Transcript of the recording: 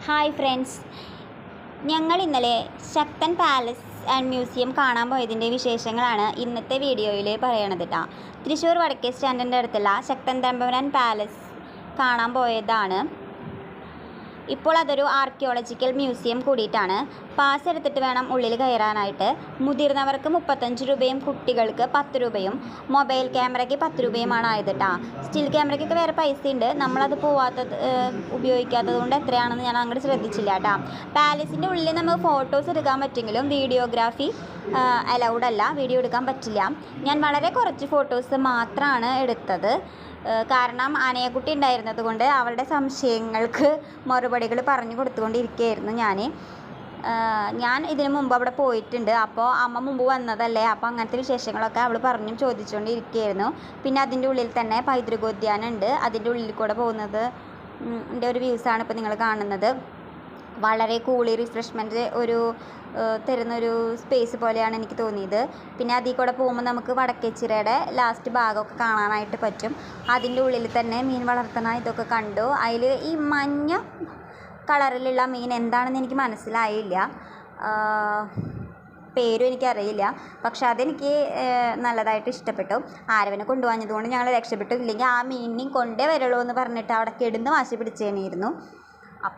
Hi friends, ഞങ്ങൾ ഇന്നലെ ശക്തൻ palace and museum കാണാൻ പോയതിൻ്റെ വിശേഷങ്ങളാണ് ഇന്നത്തെ വീഡിയോയിൽ പറയണത് കേട്ടോ. തൃശ്ശൂർ വടക്കേ സ്റ്റാൻഡിൻ്റെ അടുത്തുള്ള ശക്തൻ തമ്പുരാൻ പാലസ് കാണാൻ പോയതാണ്. ഇപ്പോൾ അതൊരു ആർക്കിയോളജിക്കൽ മ്യൂസിയം കൂടിയിട്ടാണ്. പാസ് എടുത്തിട്ട് വേണം ഉള്ളിൽ കയറാനായിട്ട്. മുതിർന്നവർക്ക് 35 രൂപയും കുട്ടികൾക്ക് 10 രൂപയും. മൊബൈൽ ക്യാമറയ്ക്ക് 10 രൂപയുമാണ് ആയത് കേട്ടോ. സ്റ്റിൽ ക്യാമറയ്ക്കൊക്കെ വേറെ പൈസ ഉണ്ട്. നമ്മളത് ഉപയോഗിക്കാത്തത് കൊണ്ട് എത്രയാണെന്ന് ഞാൻ അങ്ങോട്ട് ശ്രദ്ധിച്ചില്ല കേട്ടോ. പാലസിൻ്റെ ഉള്ളിൽ നമുക്ക് ഫോട്ടോസ് എടുക്കാൻ പറ്റുമെങ്കിലും വീഡിയോഗ്രാഫി അലൗഡ് അല്ല, വീഡിയോ എടുക്കാൻ പറ്റില്ല. ഞാൻ വളരെ കുറച്ച് ഫോട്ടോസ് മാത്രമാണ് എടുത്തത്. കാരണം ആനയക്കുട്ടി ഉണ്ടായിരുന്നത് കൊണ്ട് അവളുടെ സംശയങ്ങൾക്ക് മറുപടികൾ പറഞ്ഞു കൊടുത്തുകൊണ്ടിരിക്കുകയായിരുന്നു ഞാൻ ഇതിനു മുമ്പ് അവിടെ പോയിട്ടുണ്ട്. അപ്പോൾ അമ്മ മുമ്പ് വന്നതല്ലേ, അപ്പോൾ അങ്ങനത്തെ വിശേഷങ്ങളൊക്കെ അവൾ പറഞ്ഞു ചോദിച്ചുകൊണ്ടിരിക്കുകയായിരുന്നു. പിന്നെ അതിൻ്റെ ഉള്ളിൽ തന്നെ പൈതൃകോദ്യാനം ഉണ്ട്. അതിൻ്റെ ഉള്ളിൽ കൂടെ പോകുന്നത് ഒരു വ്യൂസാണ് ഇപ്പോൾ നിങ്ങൾ കാണുന്നത്. വളരെ കൂളി റിഫ്രഷ്മെൻറ്റ് തരുന്നൊരു സ്പേസ് പോലെയാണ് എനിക്ക് തോന്നിയത്. പിന്നെ അതിൽ കൂടെ പോകുമ്പോൾ നമുക്ക് വടക്കേച്ചിറയുടെ ലാസ്റ്റ് ഭാഗമൊക്കെ കാണാനായിട്ട് പറ്റും. അതിൻ്റെ ഉള്ളിൽ തന്നെ മീൻ വളർത്തുന്ന ഇതൊക്കെ കണ്ടു. അതിൽ ഈ മഞ്ഞ കളറിലുള്ള മീൻ എന്താണെന്ന് എനിക്ക് മനസ്സിലായില്ല, പേരും എനിക്കറിയില്ല. പക്ഷെ അതെനിക്ക് നല്ലതായിട്ട് ഇഷ്ടപ്പെട്ടു. ആരവനെ കൊണ്ടുപോകുന്നതുകൊണ്ട് ഞങ്ങൾ രക്ഷപ്പെട്ടു. ഇല്ലെങ്കിൽ ആ മീനിനെയും കൊണ്ടേ വരുള്ളൂ എന്ന് പറഞ്ഞിട്ട് അവിടെ കിടന്ന് വാശി പിടിച്ചേനെയിരുന്നു.